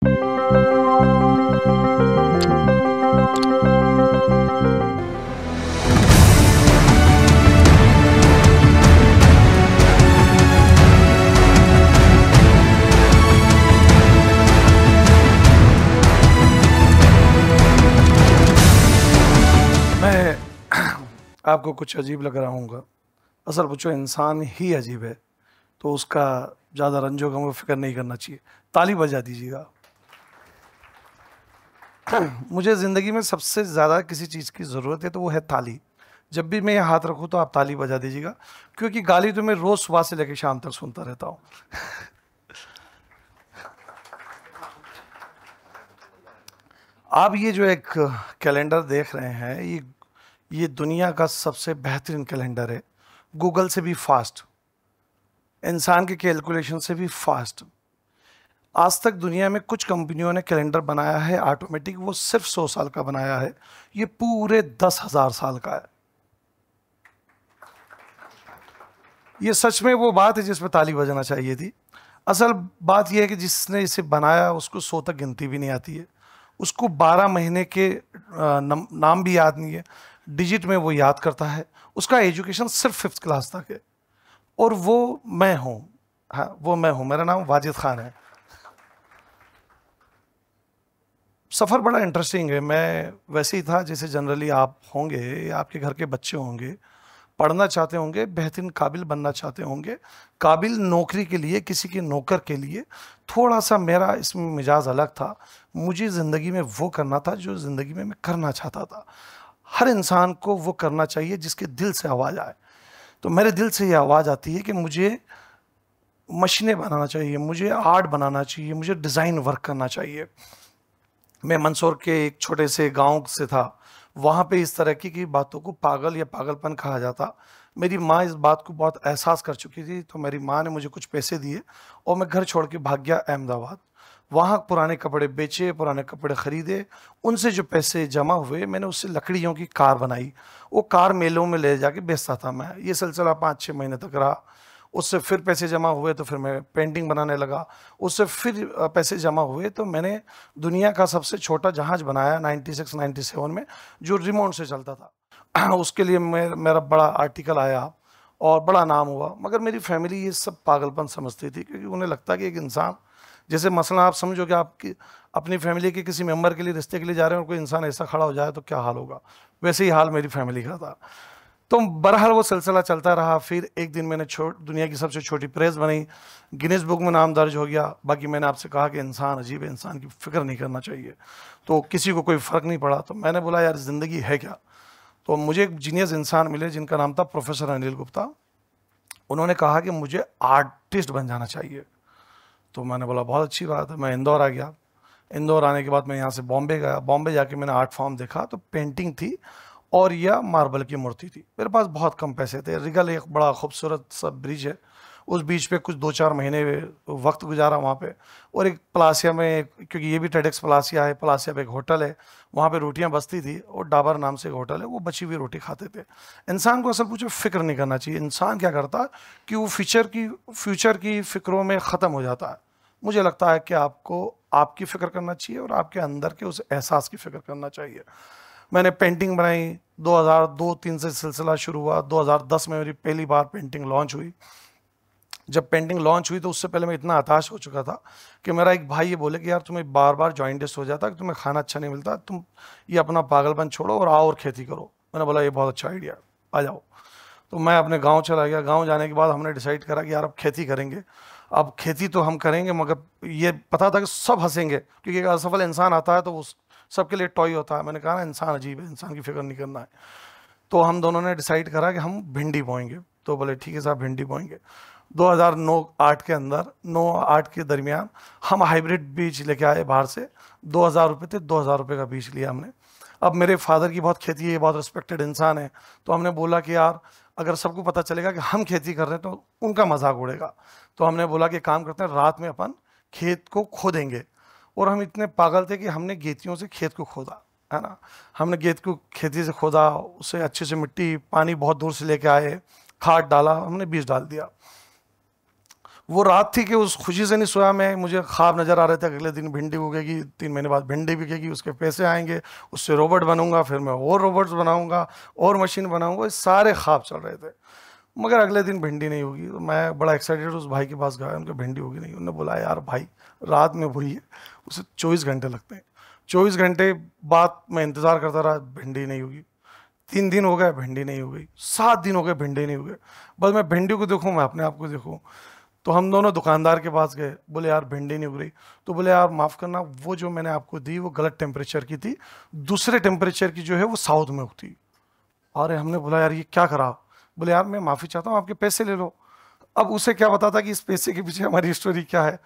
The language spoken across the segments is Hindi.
मैं आपको कुछ अजीब लग रहा हूँगा। असल पूछो, इंसान ही अजीब है, तो उसका ज़्यादा रंजो गम फिक्र नहीं करना चाहिए। ताली बजा दीजिएगा। मुझे ज़िंदगी में सबसे ज़्यादा किसी चीज़ की ज़रूरत है तो वो है ताली। जब भी मैं ये हाथ रखूँ तो आप ताली बजा दीजिएगा, क्योंकि गाली तो मैं रोज़ सुबह से लेकर शाम तक सुनता रहता हूँ। आप ये जो एक कैलेंडर देख रहे हैं, ये दुनिया का सबसे बेहतरीन कैलेंडर है। गूगल से भी फास्ट, इंसान के कैलकुलेशन से भी फास्ट। आज तक दुनिया में कुछ कंपनियों ने कैलेंडर बनाया है ऑटोमेटिक, वो सिर्फ 100 साल का बनाया है। ये पूरे 10,000 साल का है। ये सच में वो बात है जिस पर ताली बजाना चाहिए थी। असल बात यह है कि जिसने इसे बनाया उसको 100 तक गिनती भी नहीं आती है। उसको 12 महीने के नाम भी याद नहीं है। डिजिट में वो याद करता है। उसका एजुकेशन सिर्फ 5th क्लास तक है। और वो मैं हूँ। हाँ, वो मैं हूँ। मेरा नाम वाजिद खान है। सफ़र बड़ा इंटरेस्टिंग है। मैं वैसे ही था जैसे जनरली आप होंगे, आपके घर के बच्चे होंगे, पढ़ना चाहते होंगे, बेहतरीन काबिल बनना चाहते होंगे, काबिल नौकरी के लिए, किसी के नौकर के लिए। थोड़ा सा मेरा इसमें मिजाज अलग था। मुझे ज़िंदगी में वो करना था जो ज़िंदगी में मैं करना चाहता था। हर इंसान को वो करना चाहिए जिसके दिल से आवाज़ आए। तो मेरे दिल से ये आवाज़ आती है कि मुझे मशीनें बनाना चाहिए, मुझे आर्ट बनाना चाहिए, मुझे डिज़ाइन वर्क करना चाहिए। मैं मंदसौर के एक छोटे से गांव से था। वहाँ पे इस तरह की बातों को पागल या पागलपन कहा जाता। मेरी माँ इस बात को बहुत एहसास कर चुकी थी, तो मेरी माँ ने मुझे कुछ पैसे दिए और मैं घर छोड़ के भाग गया अहमदाबाद। वहाँ पुराने कपड़े बेचे, पुराने कपड़े ख़रीदे। उनसे जो पैसे जमा हुए, मैंने उससे लकड़ियों की कार बनाई। वो कार मेलों में ले जाके बेचता था मैं। ये सिलसिला 5-6 महीने तक रहा। उससे फिर पैसे जमा हुए तो फिर मैं पेंटिंग बनाने लगा। उससे फिर पैसे जमा हुए तो मैंने दुनिया का सबसे छोटा जहाज़ बनाया 96-97 में, जो रिमोट से चलता था। उसके लिए मेरा बड़ा आर्टिकल आया और बड़ा नाम हुआ। मगर मेरी फैमिली ये सब पागलपन समझती थी, क्योंकि उन्हें लगता कि एक इंसान, जैसे मसला आप समझो कि आपकी अपनी फैमिली के किसी मेंबर के लिए, रिश्ते के लिए जा रहे हैं और कोई इंसान ऐसा खड़ा हो जाए तो क्या हाल होगा। वैसे ही हाल मेरी फैमिली का था। तो बहरहाल वो सिलसिला चलता रहा। फिर एक दिन मैंने दुनिया की सबसे छोटी प्रेस बनाई, गिनीज बुक में नाम दर्ज हो गया। बाकी मैंने आपसे कहा कि इंसान अजीब है, इंसान की फ़िक्र नहीं करना चाहिए, तो किसी को कोई फ़र्क नहीं पड़ा। तो मैंने बोला यार ज़िंदगी है क्या। तो मुझे एक जीनियस इंसान मिले जिनका नाम था प्रोफेसर अनिल गुप्ता। उन्होंने कहा कि मुझे आर्टिस्ट बन जाना चाहिए। तो मैंने बोला बहुत अच्छी बात है। मैं इंदौर आ गया। इंदौर आने के बाद मैं यहाँ से बॉम्बे गया। बॉम्बे जाके मैंने आर्ट फॉर्म देखा तो पेंटिंग थी और यह मार्बल की मूर्ति थी। मेरे पास बहुत कम पैसे थे। रिगल एक बड़ा खूबसूरत सा ब्रिज है, उस बीच पे कुछ 2-4 महीने वक्त गुजारा वहाँ पे। और एक पलासिया में, क्योंकि ये भी टेडेक्स पलासिया है, पलासिया पे एक होटल है, वहाँ पे रोटियाँ बचती थी और डाबर नाम से एक होटल है, वो बची हुई रोटी खाते थे। इंसान को असल पूछो फ़िक्र नहीं करना चाहिए। इंसान क्या करता कि वो फ्यूचर की फ़िक्रों में ख़त्म हो जाता है। मुझे लगता है कि आपको आपकी फ़िक्र करना चाहिए और आपके अंदर के उस एहसास की फ़िक्र करना चाहिए। मैंने पेंटिंग बनाई। 2002-3 से सिलसिला शुरू हुआ। 2010 में मेरी पहली बार पेंटिंग लॉन्च हुई। जब पेंटिंग लॉन्च हुई तो उससे पहले मैं इतना हताश हो चुका था कि मेरा एक भाई ये बोले कि यार तुम्हें बार बार जॉइंटिस हो जाता है, तुम्हें खाना अच्छा नहीं मिलता, तुम ये अपना पागलपन छोड़ो और आओ और खेती करो। मैंने बोला ये बहुत अच्छा आइडिया, आ जाओ। तो मैं अपने गांव चला गया। गांव जाने के बाद हमने डिसाइड करा कि यार अब खेती करेंगे। अब खेती तो हम करेंगे, मगर ये पता था कि सब हंसेंगे, क्योंकि एक असफल इंसान आता है तो वो सबके लिए टॉय होता है। मैंने कहा ना, इंसान अजीब है, इंसान की फिक्र नहीं करना है। तो हम दोनों ने डिसाइड करा कि हम भिंडी बोएंगे। तो बोले ठीक है साहब, भिंडी बोएंगे। 2009-8 के अंदर, 9-8 के दरमियान हम हाइब्रिड बीज लेके आए बाहर से। 2,000 रुपये थे, 2,000 रुपये का बीज लिया हमने। अब मेरे फादर की बहुत खेती है, बहुत रिस्पेक्टेड इंसान है। तो हमने बोला कि यार अगर सबको पता चलेगा कि हम खेती कर रहे हैं तो उनका मजाक उड़ेगा। तो हमने बोला कि काम करते हैं, रात में अपन खेत को खोदेंगे। और हम इतने पागल थे कि हमने गेतियों से खेत को खोदा, है ना। हमने खेत को खेती से खोदा, उसे अच्छे से मिट्टी पानी बहुत दूर से लेके आए, खाद डाला, हमने बीज डाल दिया। वो रात थी कि उस खुशी से नहीं सोया मैं, मुझे ख्वाब नजर आ रहे थे अगले दिन भिंडी उगेगी, 3 महीने बाद भिंडी बिकेगी, उसके पैसे आएंगे, उससे रोबोट बनूंगा, फिर मैं और रोबोट्स बनाऊंगा और मशीन बनाऊंगा, ये सारे ख्वाब चल रहे थे। मगर अगले दिन भिंडी नहीं होगी, तो मैं बड़ा एक्साइटेड उस भाई के पास गया, उनका भिंडी होगी नहीं। उन्होंने बोला यार भाई रात में हुई है, उसे 24 घंटे लगते हैं। 24 घंटे बाद मैं इंतज़ार करता रहा, भिंडी नहीं होगी। 3 दिन हो गए, भिंडी नहीं हो गई। 7 दिन हो गए, भिंडी नहीं हो गए। बस मैं भिंडी को देखूँ, मैं अपने आप को देखूँ। तो हम दोनों दुकानदार के पास गए, बोले यार भिंडी नहीं उग रही। तो बोले यार माफ़ करना, वो जो मैंने आपको दी वो गलत टेम्परेचर की थी, दूसरे टेम्परेचर की जो है वो साउथ में उगती। अरे हमने बोला यार ये क्या करा। बोले यार मैं माफ़ी चाहता हूँ, आपके पैसे ले लो। अब उसे क्या पता था कि इस पैसे के पीछे हमारी स्टोरी क्या है।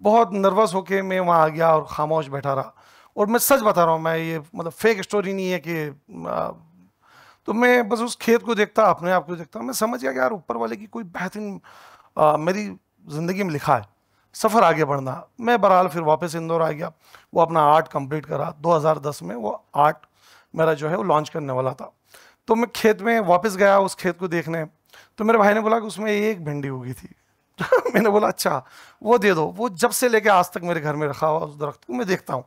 बहुत नर्वस होके मैं वहाँ आ गया और खामोश बैठा रहा। और मैं सच बता रहा हूँ, मैं ये मतलब फेक स्टोरी नहीं है कि तो मैं बस उस खेत को देखता, अपने आप को देखता, मैं समझ गया कि यार ऊपर वाले की कोई बेहतरीन मेरी ज़िंदगी में लिखा है, सफ़र आगे बढ़ना। मैं बहरहाल फिर वापस इंदौर आ गया, वो अपना आर्ट कंप्लीट करा। 2010 में वो आर्ट मेरा जो है वो लॉन्च करने वाला था। तो मैं खेत में वापस गया उस खेत को देखने। तो मेरे भाई ने बोला कि उसमें एक भिंडी उगी थी। तो मैंने बोला अच्छा वो दे दो। वो जब से लेके आज तक मेरे घर में रखा हुआ उस दरख्त को मैं देखता हूँ,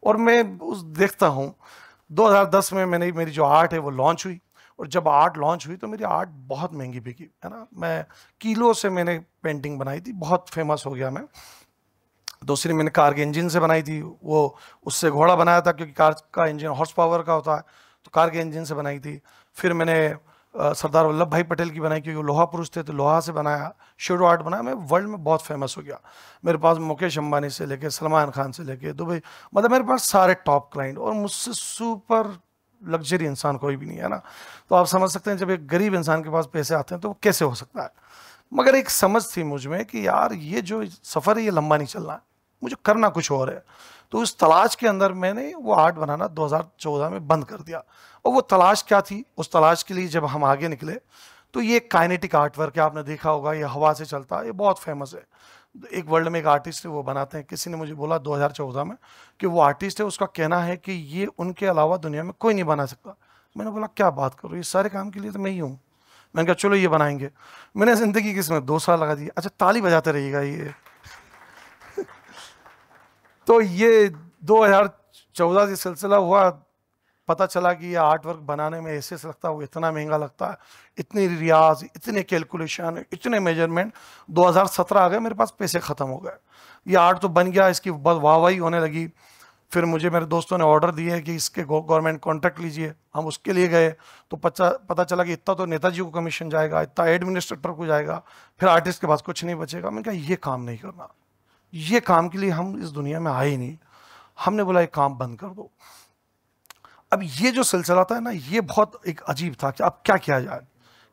और मैं उस देखता हूँ। 2010 में मैंने मेरी जो आर्ट है वो लॉन्च हुई, और जब आर्ट लॉन्च हुई तो मेरी आर्ट बहुत महंगी बिकी, है ना। मैं किलो से मैंने पेंटिंग बनाई थी, बहुत फेमस हो गया मैं। दूसरी मैंने कार के इंजन से बनाई थी, वो उससे घोड़ा बनाया था क्योंकि कार का इंजन हॉर्स पावर का होता है, तो कार के इंजन से बनाई थी। फिर मैंने सरदार वल्लभ भाई पटेल की बनाई क्योंकि वो लोहा पुरुष थे, तो लोहा से बनाया, शेडो आर्ट बनाया। मैं वर्ल्ड में बहुत फेमस हो गया। मेरे पास मुकेश अंबानी से लेके सलमान खान से लेके दुबई, मतलब मेरे पास सारे टॉप क्लाइंट, और मुझसे सुपर लग्जरी इंसान कोई भी नहीं है ना। तो आप समझ सकते हैं जब एक गरीब इंसान के पास पैसे आते हैं तो वो कैसे हो सकता है। मगर एक समझ थी मुझ में कि यार ये जो सफ़र है ये लंबा नहीं चलना है, मुझे करना कुछ और है। तो उस तलाश के अंदर मैंने वो आर्ट बनाना 2014 में बंद कर दिया। और वो तलाश क्या थी, उस तलाश के लिए जब हम आगे निकले तो ये काइनेटिक आर्ट वर्क है, आपने देखा होगा, ये हवा से चलता है, ये बहुत फेमस है। एक वर्ल्ड में एक आर्टिस्ट है वो बनाते हैं। किसी ने मुझे बोला 2014 में कि वो आर्टिस्ट है, उसका कहना है कि ये उनके अलावा दुनिया में कोई नहीं बना सकता। मैंने बोला क्या बात करो, ये सारे काम के लिए तो मैं ही हूँ। मैंने कहा चलो ये बनाएंगे। मैंने ज़िंदगी की इसमें 2 साल लगा दिए। अच्छा ताली बजाते रहिएगा ये। तो ये 2014 से सिलसिला हुआ। पता चला कि ये आर्ट वर्क बनाने में ऐसे से लगता है, वो इतना महंगा लगता है, इतनी रियाज, इतने कैलकुलेशन, इतने मेजरमेंट। 2017 आ गए, मेरे पास पैसे ख़त्म हो गए। ये आर्ट तो बन गया, इसकी बस वाहवाही होने लगी। फिर मुझे मेरे दोस्तों ने ऑर्डर दिए कि इसके गवर्नमेंट कॉन्ट्रैक्ट लीजिए। हम उसके लिए गए तो पता चला कि इतना तो नेताजी को कमीशन जाएगा, इतना एडमिनिस्ट्रेटर को जाएगा, फिर आर्टिस्ट के पास कुछ नहीं बचेगा। मैंने कहा ये काम नहीं करना, ये काम के लिए हम इस दुनिया में आए ही नहीं। हमने बोला ये काम बंद कर दो। अब ये जो सिलसिला था ना, ये बहुत एक अजीब था कि अब क्या किया जाए,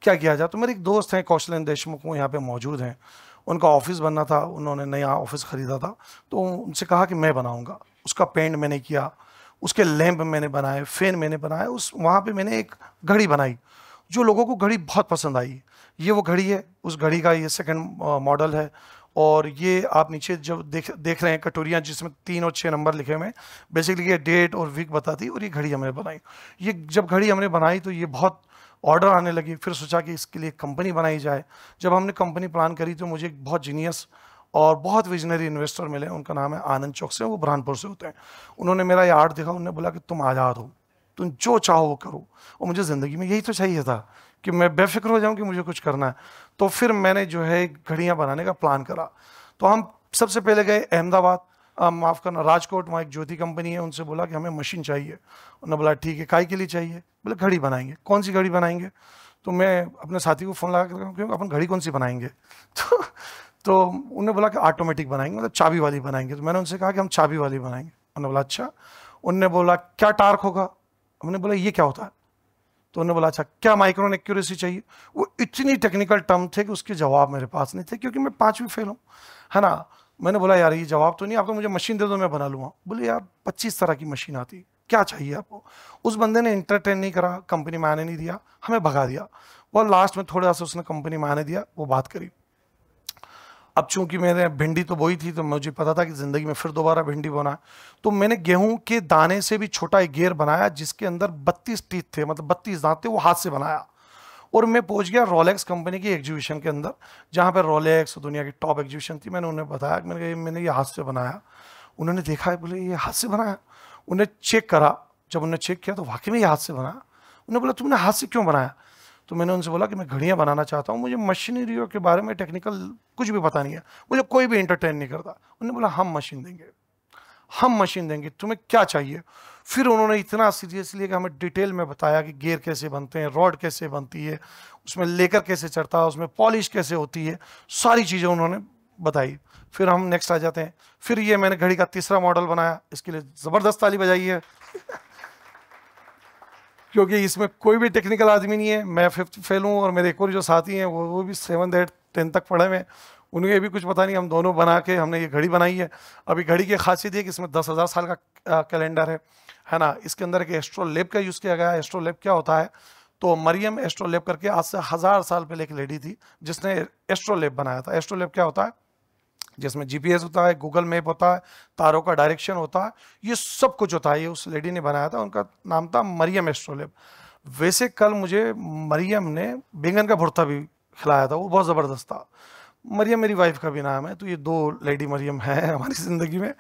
क्या किया जाए। तो मेरे एक दोस्त हैं कौशलेंद्र देशमुख, वो यहाँ पे मौजूद हैं। उनका ऑफिस बनना था, उन्होंने नया ऑफिस ख़रीदा था, तो उनसे कहा कि मैं बनाऊंगा। उसका पेंट मैंने किया, उसके लैंप मैंने बनाए, फैन मैंने बनाए। उस वहाँ पे मैंने एक घड़ी बनाई जो लोगों को घड़ी बहुत पसंद आई। ये वो घड़ी है, उस घड़ी का ये सेकंड मॉडल है। और ये आप नीचे जो देख रहे हैं कटोरियाँ जिसमें 3 और 6 नंबर लिखे हुए हैं, बेसिकली ये डेट और वीक बताती है। और ये घड़ी हमने बनाई। ये जब घड़ी हमने बनाई तो ये बहुत ऑर्डर आने लगे। फिर सोचा कि इसके लिए कंपनी बनाई जाए। जब हमने कंपनी प्लान करी तो मुझे एक बहुत जीनियस और बहुत विजनरी इन्वेस्टर मिले, उनका नाम है आनंद चौक से, वो बुरहानपुर से होते हैं। उन्होंने मेरा ये आर्ट देखा, उन्होंने बोला कि तुम आज़ाद हो, तुम जो चाहो वो करो। और मुझे ज़िंदगी में यही तो चाहिए था कि मैं बेफिक्र हो जाऊं कि मुझे कुछ करना है। तो फिर मैंने जो है घड़ियाँ बनाने का प्लान करा। तो हम सबसे पहले गए अहमदाबाद, माफ़ करना राजकोट, वहाँ एक ज्योति कंपनी है, उनसे बोला कि हमें मशीन चाहिए। उन्होंने बोला ठीक है, काय के लिए चाहिए? बोले घड़ी बनाएंगे। कौन सी घड़ी बनाएंगे? तो मैं अपने साथी को फ़ोन लगा कर क्यों अपन घड़ी कौन सी बनाएंगे? तो उन्होंने बोला कि ऑटोमेटिक बनाएंगे, मतलब चाबी वाली बनाएंगे। तो मैंने उनसे कहा कि हम चाबी वाली बनाएंगे। उन्होंने बोला अच्छा। उनने बोला क्या टार्क होगा? हमने बोला ये क्या होता है? तो उन्होंने बोला अच्छा क्या माइक्रोन एक्यूरेसी चाहिए? वो इतनी टेक्निकल टर्म थे कि उसके जवाब मेरे पास नहीं थे, क्योंकि मैं 5वीं फेल हूँ, है ना। मैंने बोला यार ये जवाब तो नहीं, आप तो मुझे मशीन दे दो मैं बना लूँगा। बोले यार 25 तरह की मशीन आती, क्या चाहिए आपको? उस बंदे ने इंटरटेन नहीं करा, कंपनी में आने नहीं दिया, हमें भगा दिया। और लास्ट में थोड़ा सा उसने कंपनी में आने दिया, वो बात करी। अब चूंकि मैंने भिंडी तो बोई थी, तो मुझे पता था कि ज़िंदगी में फिर दोबारा भिंडी बोना है। तो मैंने गेहूं के दाने से भी छोटा एक गेर बनाया जिसके अंदर 32 टीथ थे, मतलब 32 दांत थे, वो हाथ से बनाया। और मैं पहुंच गया रोलेक्स कंपनी की एग्जीबिशन के अंदर, जहाँ पे रोलेक्स दुनिया की टॉप एग्जीबिशन थी। मैंने उन्हें बताया कि मैंने ये हाथ से बनाया। उन्होंने देखा, बोले ये हाथ से बनाया। उन्हें चेक करा, जब उन्होंने चेक किया तो वाकई में ये हाथ से बनाया। उन्होंने बोला तुमने हाथ से क्यों बनाया? तो मैंने उनसे बोला कि मैं घड़ियाँ बनाना चाहता हूँ, मुझे मशीनरी के बारे में टेक्निकल कुछ भी पता नहीं है, मुझे कोई भी इंटरटेन नहीं करता। उन्होंने बोला हम मशीन देंगे, हम मशीन देंगे, तुम्हें क्या चाहिए? फिर उन्होंने इतना सीरियसली कि हमें डिटेल में बताया कि गियर कैसे बनते हैं, रॉड कैसे बनती है, उसमें लेकर कैसे चढ़ता है, उसमें पॉलिश कैसे होती है, सारी चीज़ें उन्होंने बताई। फिर हम नेक्स्ट आ जाते हैं। फिर ये मैंने घड़ी का तीसरा मॉडल बनाया, इसके लिए ज़बरदस्त ताली बजाई है क्योंकि इसमें कोई भी टेक्निकल आदमी नहीं है। मैं 5th फेल हूँ और मेरे एक और जो साथी हैं वो भी 7th 8th 10th तक पढ़े हुए, उन्हें भी कुछ पता नहीं। हम दोनों बना के हमने ये घड़ी बनाई है। अभी घड़ी की खासियत है कि इसमें 10,000 साल का कैलेंडर है ना। इसके अंदर एक एस्ट्रोलेब का यूज़ किया गया है। एस्ट्रोलेब क्या होता है? तो मरियम एस्ट्रोलेब करके आज से 1000 साल पहले एक लेडी थी जिसने एस्ट्रोलेब बनाया था। एस्ट्रोलेब क्या होता है? जिसमें जीपीएस होता है, गूगल मैप होता है, तारों का डायरेक्शन होता है, ये सब कुछ होता है। ये उस लेडी ने बनाया था, उनका नाम था मरियम एस्ट्रोलेब। वैसे कल मुझे मरियम ने बैंगन का भुर्ता भी खिलाया था, वो बहुत ज़बरदस्त था। मरियम मेरी वाइफ का भी नाम है, तो ये 2 लेडी मरियम है हमारी ज़िंदगी में।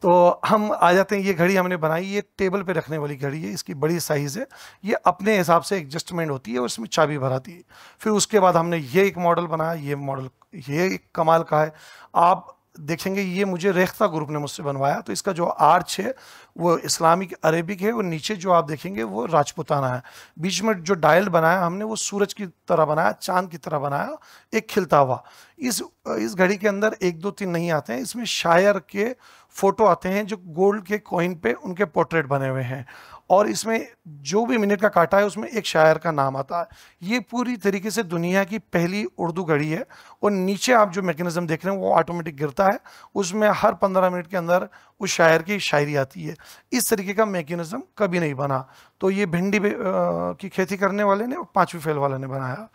तो हम आ जाते हैं, ये घड़ी हमने बनाई, ये टेबल पे रखने वाली घड़ी है, इसकी बड़ी साइज़ है, ये अपने हिसाब से एडजस्टमेंट होती है और इसमें चाबी भराती है। फिर उसके बाद हमने ये एक मॉडल बनाया, ये मॉडल ये एक कमाल का है। आप देखेंगे ये मुझे रेख्ता ग्रुप ने मुझसे बनवाया। तो इसका जो आर्च है वो इस्लामिक अरेबिक है, और नीचे जो आप देखेंगे वो राजपूताना है। बीच में जो डायल बनाया हमने वो सूरज की तरह बनाया, चांद की तरह बनाया, एक खिलता हुआ। इस घड़ी के अंदर 1 2 3 नहीं आते हैं, इसमें शायर के फोटो आते हैं जो गोल्ड के कॉइन पे उनके पोर्ट्रेट बने हुए हैं, और इसमें जो भी मिनट का काटा है उसमें एक शायर का नाम आता है। ये पूरी तरीके से दुनिया की पहली उर्दू घड़ी है। और नीचे आप जो मैकेनिज्म देख रहे हैं वो ऑटोमेटिक गिरता है, उसमें हर 15 मिनट के अंदर उस शायर की शायरी आती है। इस तरीके का मैकेनिज्म कभी नहीं बना। तो ये भिंडी की खेती करने वाले ने और 5वीं फेल वाले ने बनाया।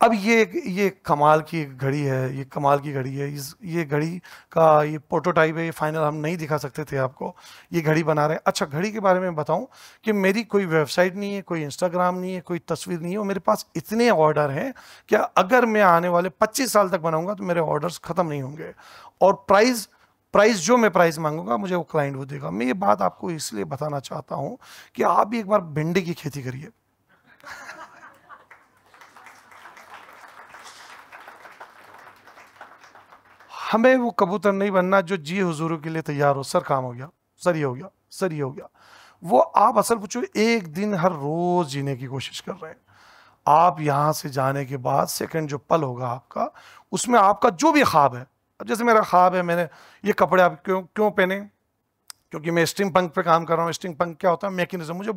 अब ये कमाल की एक घड़ी है, ये कमाल की घड़ी है। ये घड़ी का ये प्रोटोटाइप है, ये फाइनल हम नहीं दिखा सकते थे आपको, ये घड़ी बना रहे हैं। अच्छा, घड़ी के बारे में बताऊं कि मेरी कोई वेबसाइट नहीं है, कोई इंस्टाग्राम नहीं है, कोई तस्वीर नहीं है, और मेरे पास इतने ऑर्डर हैं कि अगर मैं आने वाले 25 साल तक बनाऊंगा तो मेरे ऑर्डर्स ख़त्म नहीं होंगे। और प्राइस जो मैं प्राइस मांगूंगा मुझे वो क्लाइंट वो देगा। मैं ये बात आपको इसलिए बताना चाहता हूँ कि आप भी एक बार भिंडी की खेती करिए। हमें वो कबूतर नहीं बनना जो जी हुजूरों के लिए तैयार हो, सर काम हो गया, सर ये हो गया, सर ये हो गया। वो आप असल पूछो, एक दिन हर रोज जीने की कोशिश कर रहे हैं। आप यहाँ से जाने के बाद सेकंड जो पल होगा आपका, उसमें आपका जो भी ख्वाब है। अब जैसे मेरा ख्वाब है, मैंने ये कपड़े आप क्यों क्यों पहने? क्योंकि मैं स्टिंग पंक पे काम कर रहा हूँ। स्टिंग पंक क्या होता है? मैकेनिज्म। मुझे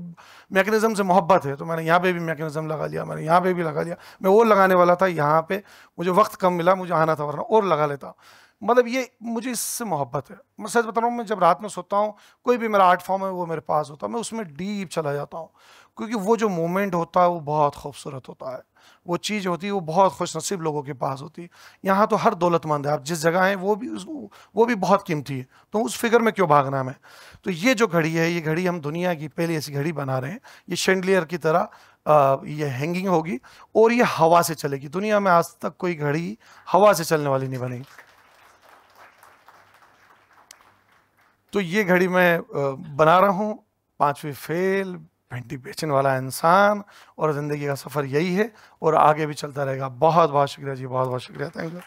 मैकेनिज्म से मोहब्बत है, तो मैंने यहाँ पे भी मैकेनिज्म लगा लिया, मैंने यहाँ पे भी लगा लिया। मैं वो लगाने वाला था यहाँ पे, मुझे वक्त कम मिला, मुझे आना था, वरना और लगा लेता। मतलब ये मुझे इससे मोहब्बत है। मैं सच बता रहा हूँ, मैं जब रात में सोता हूँ, कोई भी मेरा आर्ट फॉर्म है वो मेरे पास होता है, मैं उसमें डीप चला जाता हूँ, क्योंकि वो जो मोमेंट होता है वो बहुत खूबसूरत होता है। वो चीज़ होती है वो बहुत खुशनसीब लोगों के पास होती है। यहाँ तो हर दौलतमंद है, आप जिस जगह हैं वो भी बहुत कीमती है, तो उस फिगर में क्यों भागना है? तो ये जो घड़ी है, ये घड़ी हम दुनिया की पहली ऐसी घड़ी बना रहे हैं। ये शेंडलियर की तरह ये हैंगिंग होगी और ये हवा से चलेगी। दुनिया में आज तक कोई घड़ी हवा से चलने वाली नहीं बनी। तो ये घड़ी मैं बना रहा हूँ, 5वीं फेल, भिंडी बेचने वाला इंसान, और ज़िंदगी का सफ़र यही है और आगे भी चलता रहेगा। बहुत बहुत शुक्रिया जी, बहुत बहुत शुक्रिया, थैंक यू।